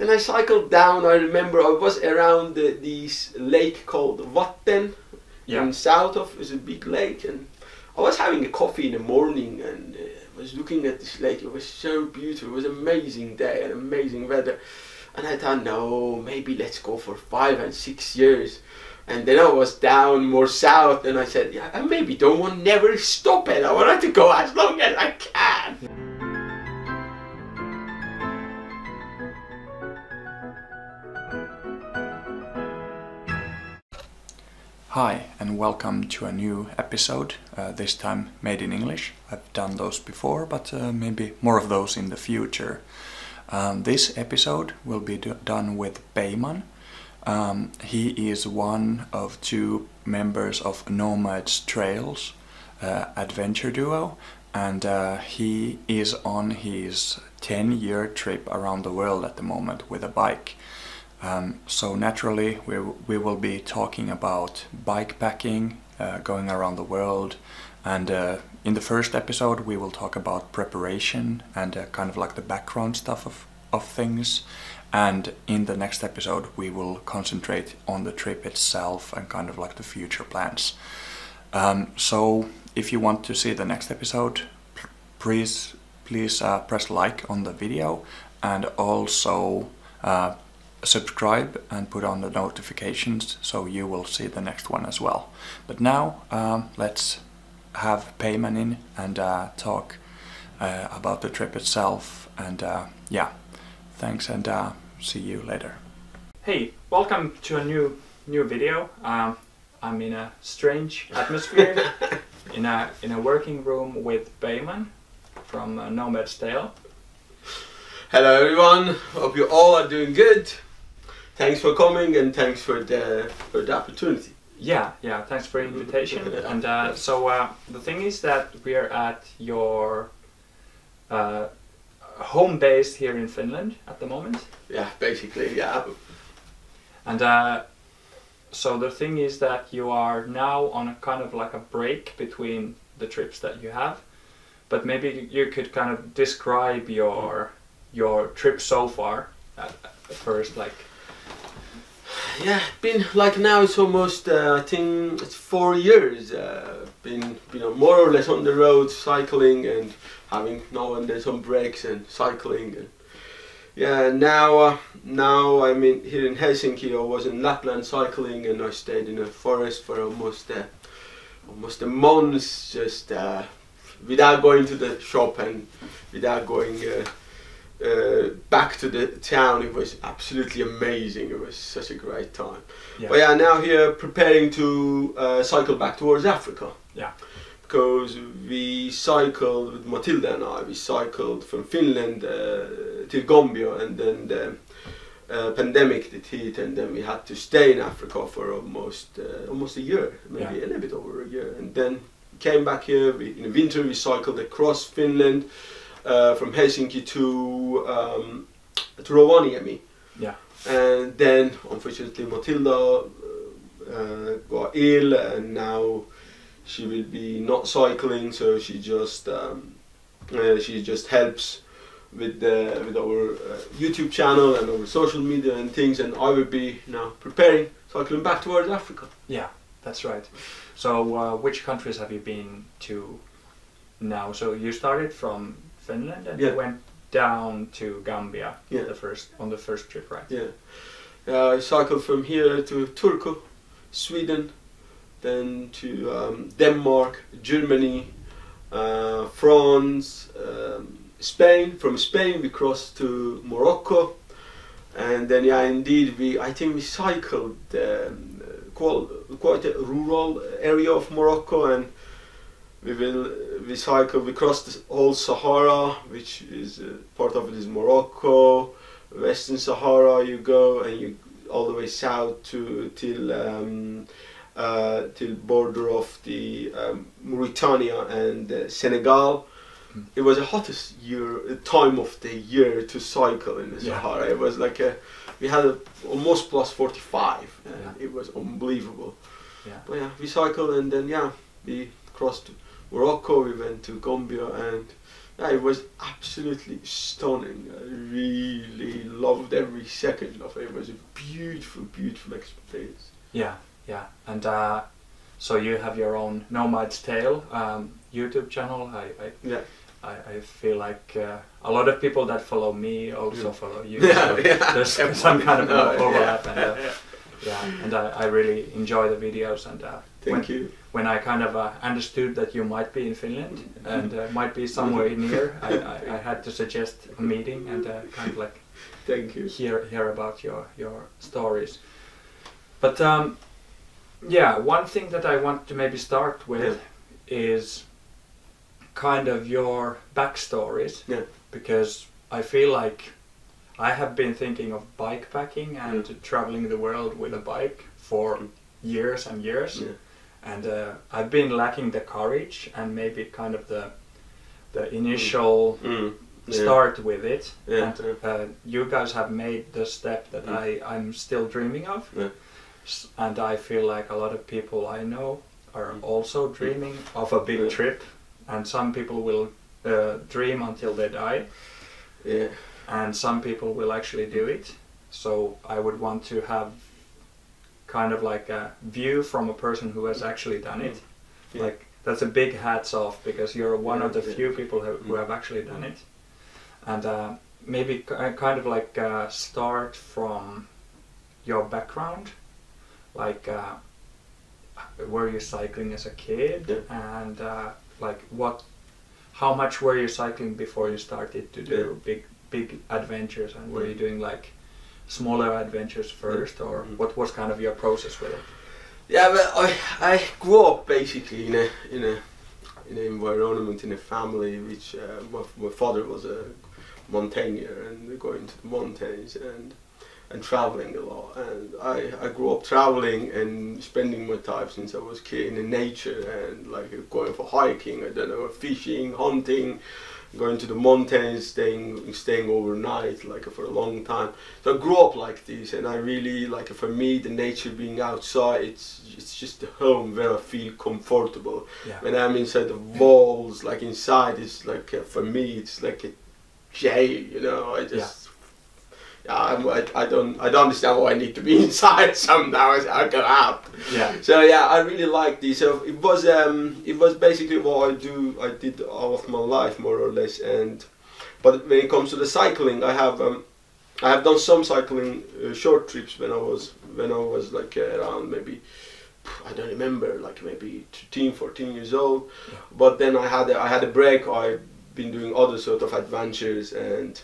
then I cycled down. I remember I was around this lake called Vatten in south of, it's a big lake, and I was having a coffee in the morning and was looking at this lake. It was so beautiful. It was an amazing day and amazing weather, and I thought, no, maybe let's go for 5 and 6 years. And then I was down more south, and I said, yeah, I maybe don't want never stop it. I wanted to go as long as I can. Hi and welcome to a new episode, this time made in English. I've done those before, but maybe more of those in the future. This episode will be done with Peyman. He is one of 2 members of Nomad's Trails adventure duo, and he is on his 10-year trip around the world at the moment with a bike. So naturally we will be talking about bikepacking, going around the world, and in the first episode we will talk about preparation and kind of like the background stuff of things, and in the next episode we will concentrate on the trip itself and kind of like the future plans. So if you want to see the next episode, please press like on the video, and also subscribe and put on the notifications so you will see the next one as well. But now let's have Peyman in and talk about the trip itself, and yeah, thanks, and see you later. Hey, welcome to a new video. I'm in a strange atmosphere in a working room with Peyman from Nomad's Trail. Hello everyone, hope you all are doing good. Thanks for coming, and thanks for the opportunity. Yeah, thanks for the invitation. And so the thing is that we are at your home base here in Finland at the moment. Yeah, basically, yeah. And so the thing is that you are now on a kind of like a break between the trips that you have, but maybe you could kind of describe your trip so far at first, like. Yeah, been like now it's almost I think it's 4 years. Been more or less on the road cycling and having now and then some breaks and cycling. And yeah, now I'm here in Helsinki. I was in Lapland cycling, and I stayed in a forest for almost a month, just without going to the shop and without going back to the town. It was absolutely amazing. It was such a great time. Yeah. But yeah, now here preparing to cycle back towards Africa. Yeah. Because we cycled with Mathilda and I. We cycled from Finland to Gambia, and then the pandemic did hit, and then we had to stay in Africa for almost a year, maybe a little bit over a year, and then came back here. In the winter we cycled across Finland. From Helsinki to Rovaniemi. Yeah. And then unfortunately Mathilda got ill, and now she will be not cycling, so she just helps with our YouTube channel and our social media and things, and I will be now preparing cycling back towards Africa. Yeah, that's right. So which countries have you been to now? So you started from Finland and you went down to Gambia on the first trip, right? Yeah. I cycled from here to Turku, Sweden, then to Denmark, Germany, France, Spain. From Spain we crossed to Morocco, and then I think we cycled quite a rural area of Morocco, and we crossed the whole Sahara, which is part of it is Morocco, Western Sahara. You go and you all the way south till border of the Mauritania and Senegal. It was the hottest time of the year to cycle in the Sahara. It was like we had almost plus 45. It was unbelievable. But we cycled, and then we crossed Morocco. We went to Gambia, and It was absolutely stunning. I really loved every second of it. It was a beautiful, beautiful experience. Yeah, yeah. And so you have your own Nomad's Tale YouTube channel. I feel like a lot of people that follow me also follow you. So there's some kind of overlap. And I really enjoy the videos. And Thank you. When I kind of understood that you might be in Finland and might be somewhere near, I had to suggest a meeting and kind of like Thank you. hear about your stories. But one thing that I want to maybe start with is kind of your backstories, because I feel like I have been thinking of bikepacking and traveling the world with a bike for years and years, and I've been lacking the courage and maybe kind of the initial start with it. And you guys have made the step that I'm still dreaming of, and I feel like a lot of people I know are also dreaming of a big trip. And some people will dream until they die, and some people will actually do it. So I would want to have kind of like a view from a person who has actually done it. Like that's a big hats off, because you're one of the few people who have actually done it. And maybe kind of like start from your background, like were you cycling as a kid, and like how much were you cycling before you started to do big adventures, and were you doing like smaller adventures first, or what was kind of your process with it? Yeah, but I grew up basically in an environment, in a family which my father was a mountaineer and going to the mountains and traveling a lot, and I grew up traveling and spending my time since I was a kid in nature, and like going for hiking, I don't know, fishing, hunting, going to the mountains, staying overnight, like for a long time. So I grew up like this, and I really like, for me, the nature, being outside, it's just a home where I feel comfortable. When I'm inside the walls, like inside, it's like for me, it's like a jail, you know. I don't understand why I need to be inside sometimes. I go out. So I really like this. So it was basically what I did all of my life, more or less. But when it comes to the cycling, I have done some cycling short trips when I was like around maybe, I don't remember, like maybe 13, 14 years old. But then I had a break. I've been doing other sort of adventures, and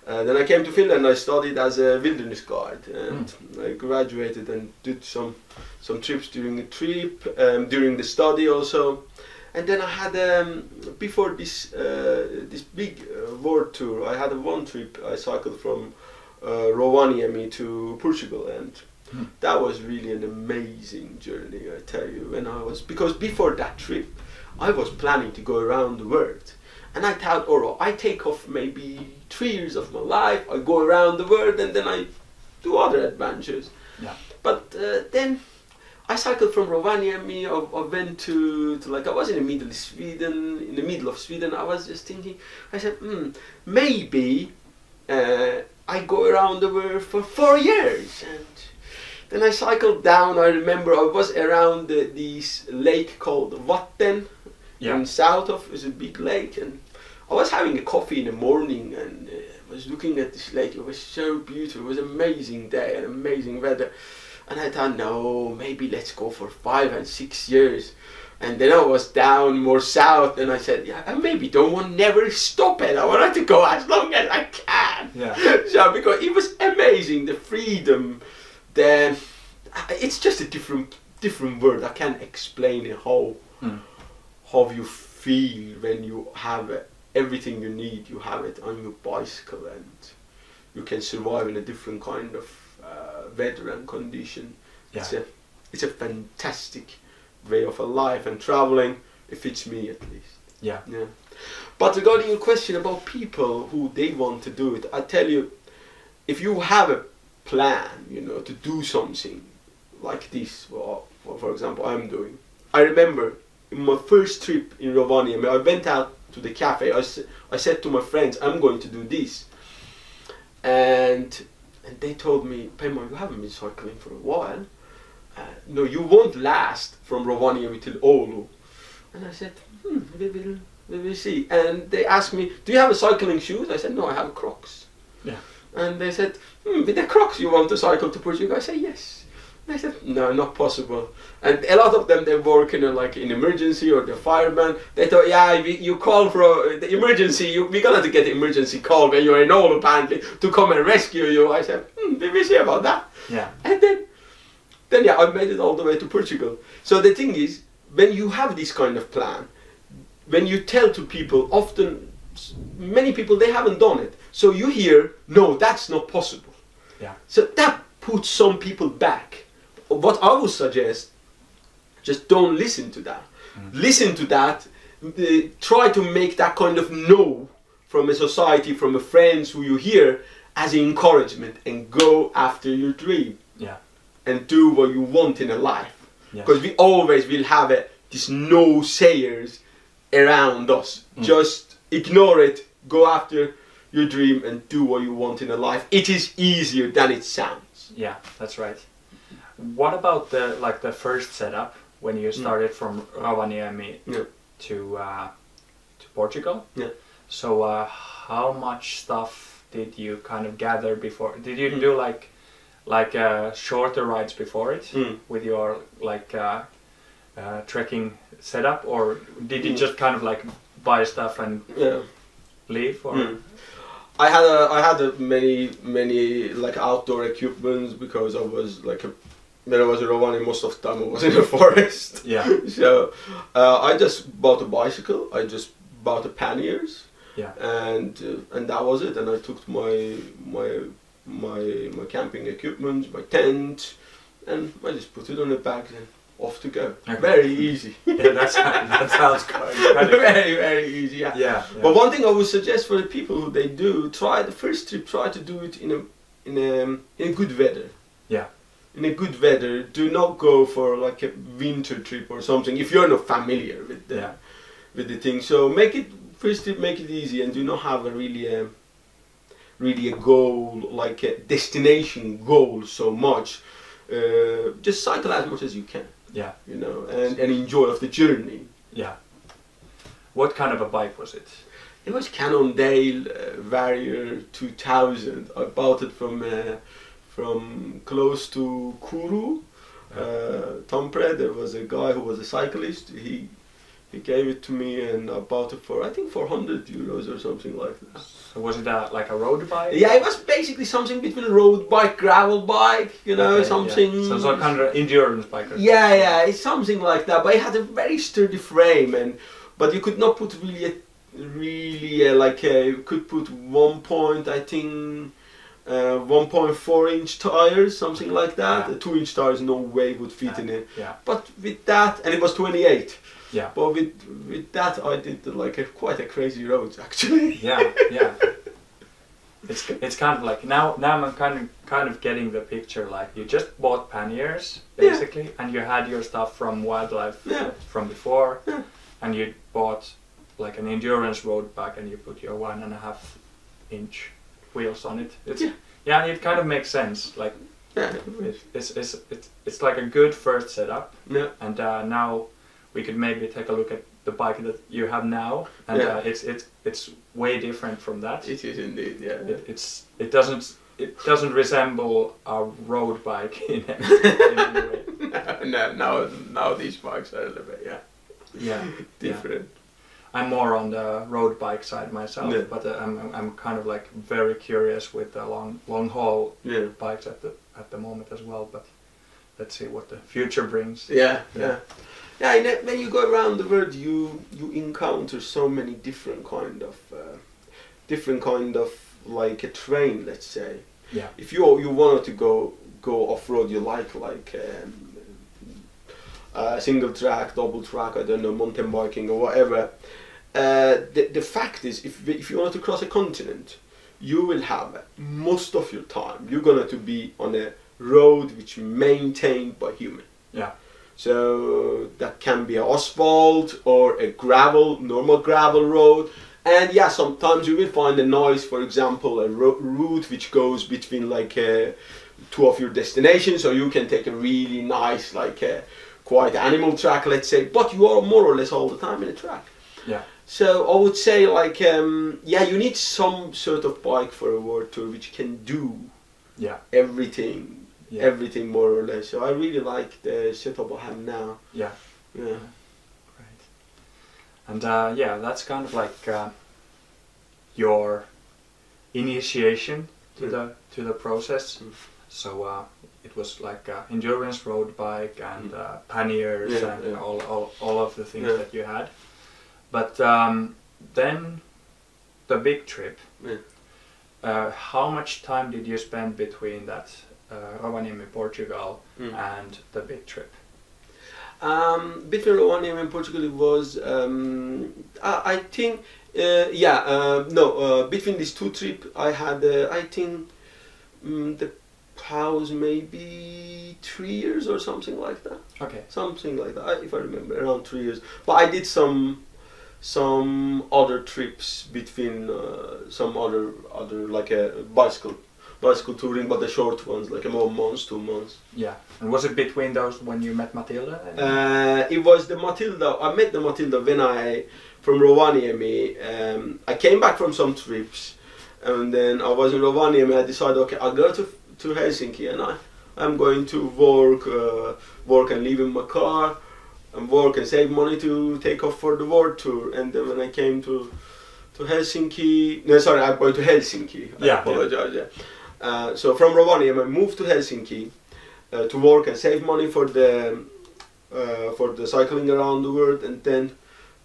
then I came to Finland. I studied as a wilderness guide, and I graduated and did some trips during the study also. And then I had before this big world tour, I had one trip. I cycled from Rovaniemi to Portugal, and that was really an amazing journey, I tell you. Because before that trip, I was planning to go around the world. And I thought, alright, I take off maybe 3 years of my life, I go around the world, and then I do other adventures. But then I cycled from Rovaniemi. I went to like, I was in the middle of Sweden. I was just thinking, I said, maybe I go around the world for 4 years. And then I cycled down. I remember I was around this lake called Vatten. In south of is a big lake, and I was having a coffee in the morning, and I was looking at this lake. It was so beautiful. It was an amazing day and amazing weather, and I thought, no, maybe let's go for 5 and 6 years. And then I was down more south, and I said, I maybe don't want never stop it. I wanted to go as long as I can. So because it was amazing, the freedom, it's just a different word. I can't explain it how you feel when you have everything you need. You have it on your bicycle, and you can survive in a different kind of weather and condition. It's a fantastic way of a life, and traveling, it fits me at least. But regarding your question about people who they want to do it, I tell you, if you have a plan, to do something like this, for example, I'm doing. I remember in my first trip in Rovaniemi, I went out to the cafe, I said to my friends, I'm going to do this, and they told me, Peyman, you haven't been cycling for a while. No, you won't last from Rovaniemi till Oulu. And I said, we will see. And they asked me, do you have a cycling shoes? I said, no, I have Crocs. Yeah. And they said, with the Crocs you want to cycle to Portugal? I said, yes. And I said, no, not possible. And a lot of them, they work in emergency, or the fireman. They thought, yeah, you call for the emergency, we're gonna get an emergency call when you're in Oulu apparently to come and rescue you. I said, we will see about that. Yeah. And then yeah, I made it all the way to Portugal. So the thing is, when you have this kind of plan, when you tell to people, often many people, they haven't done it. So you hear, no, that's not possible. Yeah. So that puts some people back. What I would suggest, just don't listen to that. Listen to that, try to make that kind of no from a society, from a friends who you hear, as an encouragement, and go after your dream. Yeah. And do what you want in a life. Yes. Because we always will have these no sayers around us. Just ignore it, go after your dream and do what you want in a life. It is easier than it sounds. Yeah, that's right. What about the first setup when you started from Rovaniemi to Portugal? Yeah. So how much stuff did you kind of gather before? Did you do like shorter rides before it with your trekking setup, or did you just kind of like buy stuff and leave? Or I had many like outdoor equipments, because I was when I was in Rovaniemi, most of the time I was in the forest. Yeah. So I just bought a bicycle. I just bought a panniers. Yeah. And that was it. And I took my camping equipment, my tent, and I just put it on the bag and off to go. Okay. Very easy. Yeah, that sounds quite very easy. Yeah. Yeah. But one thing I would suggest for the people who they do, try the first trip. Try to do it in a good weather. Yeah. In a good weather. Do not go for like a winter trip or something if you're not familiar with the thing. So make it first trip. Make it easy, and do not have a really a goal, like a destination goal so much. Just cycle as much as you can. Yeah. You know, and enjoy of the journey. Yeah. What kind of a bike was it? It was Cannondale Warrior 2000. I bought it from close to Kuru. Tampere. There was a guy who was a cyclist. He gave it to me, and I bought it for, I think, 400 euros or something like that. So was it like a road bike? Yeah, it was basically something between a road bike, gravel bike, you know, okay, something. Yeah. So it's kind of endurance bike. Yeah, it's something like that. But it had a very sturdy frame, but you could not put you could put 1.4 inch tires, something like that. Yeah. A 2-inch tires, no way would fit in it. Yeah. But with that, and it was 28. Yeah. But with that, I did quite a crazy roads actually. Yeah. It's kind of like now I'm kind of getting the picture. Like you just bought panniers basically, and you had your stuff from wildlife from before, and you bought like an endurance road bike, and you put your 1.5 inch wheels on it. And it kind of makes sense. Like it's like a good first setup. Yeah. And now we could maybe take a look at the bike that you have now, and it's way different from that. It is indeed, yeah. It doesn't resemble a road bike in any way. No, now these bikes are a little bit different. Yeah. I'm more on the road bike side myself, but I'm kind of like very curious with the long haul bikes at the moment as well. But let's see what the future brings. Yeah. When you go around the world, you encounter so many different kind of like a terrain, let's say. Yeah. If you wanted to go off road, you like single track, double track, I don't know, mountain biking or whatever. The fact is, if you want to cross a continent, you will have most of your time you're gonna to be on a road which maintained by human. Yeah. So that can be asphalt or a normal gravel road. And yeah, sometimes you will find a nice, for example, a route which goes between like two of your destinations, so you can take a really nice, like quite animal track, let's say, but you are more or less all the time in a track. Yeah. So I would say like yeah, you need some sort of bike for a world tour which can do everything, everything more or less. So I really like the setup I have now. Yeah. Yeah. Right. And yeah, that's kind of like your initiation to the process. So it was like endurance road bike and panniers and all of the things that you had. But then the big trip. How much time did you spend between that Rovaniemi, Portugal, and the big trip? Between Rovaniemi and Portugal, it was I think between these two trips I had I think the pause maybe 3 years or something like that. Okay. Something like that, if I remember, around 3 years. But I did some other trips between some other like a bicycle touring, but the short ones, like a 1 month, 2 months. Yeah. And was it between those when you met Mathilda? It was the Mathilda. I met the Mathilda when from Rovaniemi. I came back from some trips, and then I was in Rovaniemi. I decided, okay, I'll go to Helsinki, and I'm going to work and live in my car, and work and save money to take off for the world tour. And then when I came to Helsinki, no, sorry, I'm going to Helsinki. I apologize. Yeah. So from Rovaniemi, I moved to Helsinki to work and save money for the cycling around the world. And then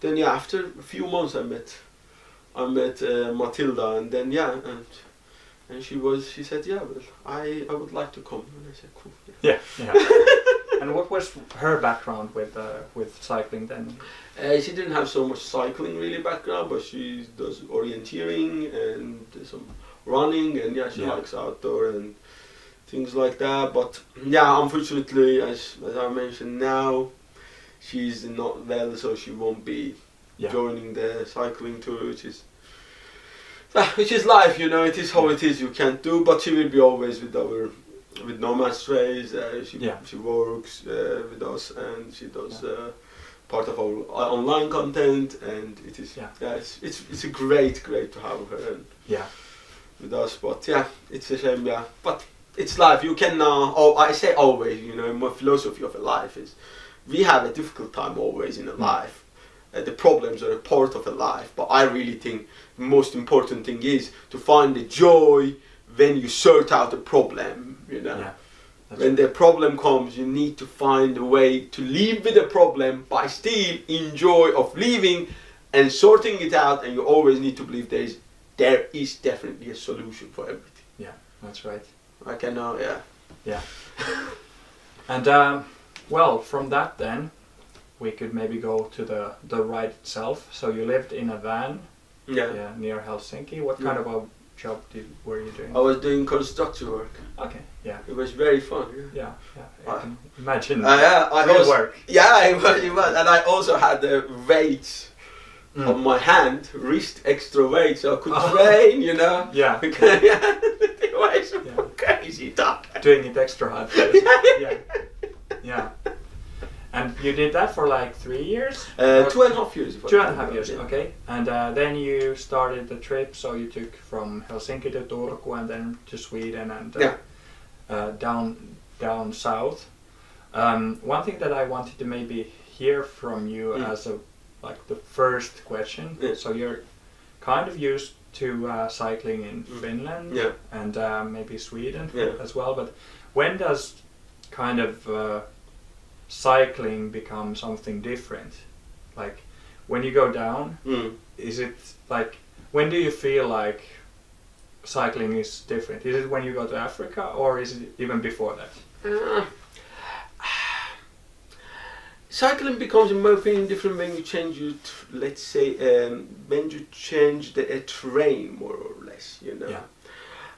yeah, after a few months, I met Mathilda, and then and she said, yeah, well, I would like to come. And I said, cool. Yeah. And what was her background with cycling then? She didn't have so much cycling really background, but she does orienteering and some running, and she likes outdoor and things like that. But yeah, unfortunately, as I mentioned, now she's not well, so she won't be joining the cycling tour, which is life, you know. It is how it is. You can't do, but she will be always with Nomad strays. She works with us, and she does part of our online content, and it is it's a great to have her with us. But yeah, it's a shame. Yeah, but it's life. You can I say always, you know, my philosophy of a life is we have a difficult time always in a life. The problems are a part of a life, but I really think the most important thing is to find the joy when you sort out a problem, you know. Yeah, when the problem comes, you need to find a way to live with the problem, but still enjoy of living and sorting it out, and you always need to believe there is definitely a solution for everything. Yeah, that's right. I can now, Yeah. And well, from that then, we could maybe go to the ride itself. So you lived in a van near Helsinki. What kind of a job were you doing? I was doing construction work. Okay, yeah. It was very fun. Yeah. I can imagine. Work. Yeah, it was. And I also had the weights on my hand, wrist extra weight, so I could train, you know. Yeah. It was crazy tough. Doing it extra hard. Yeah. And you did that for like 3 years? 2.5 years. 2.5 years, okay. And then you started the trip, so you took from Helsinki to Turku and then to Sweden and down south. One thing that I wanted to maybe hear from you as the first question. So you're kind of used to cycling in Finland and maybe Sweden as well, but when does kind of cycling become something different? Like when you go down, is it like, when do you feel like cycling is different? Is it when you go to Africa, or is it even before that? Cycling becomes, in my opinion, different when you change let's say when you change the terrain, more or less, you know.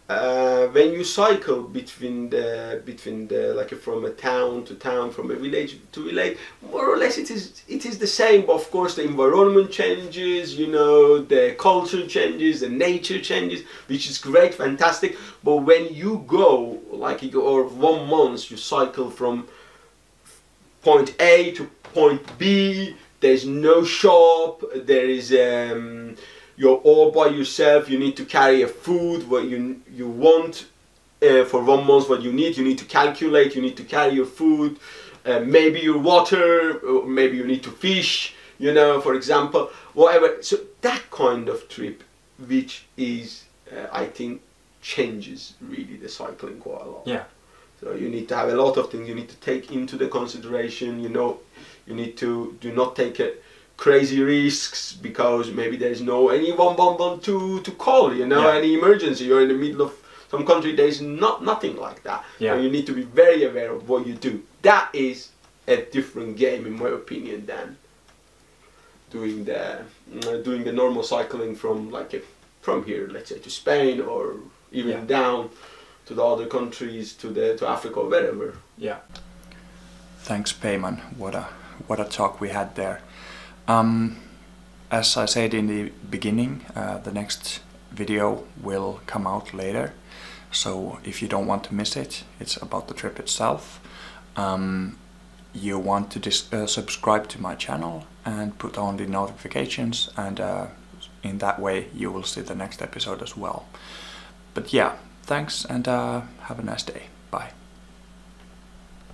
when you cycle between the like from a town to town, from a village to village, more or less it is the same. But of course, the environment changes, you know, the culture changes, the nature changes, which is great, fantastic. But when you go like or 1 month, you cycle from point A to point B. There's no shop. There is you're all by yourself. You need to carry a food what you want for 1 month. What you need to calculate. You need to carry your food, maybe your water, or maybe you need to fish. You know, for example, whatever. So that kind of trip, which is I think changes really the cycling quite a lot. Yeah. So you need to have a lot of things you need to take into the consideration. You know, you need to do not take crazy risks, because maybe there's no any 112 to call. You know, any emergency. You're in the middle of some country. There's nothing like that. Yeah. So you need to be very aware of what you do. That is a different game, in my opinion, than doing the normal cycling from from here, let's say, to Spain, or even down to the other countries, to Africa or wherever. Yeah. Thanks, Peyman. What a talk we had there. As I said in the beginning, the next video will come out later. So if you don't want to miss it, it's about the trip itself. You want to subscribe to my channel and put on the notifications, and in that way you will see the next episode as well. But yeah, thanks, and have a nice day. Bye.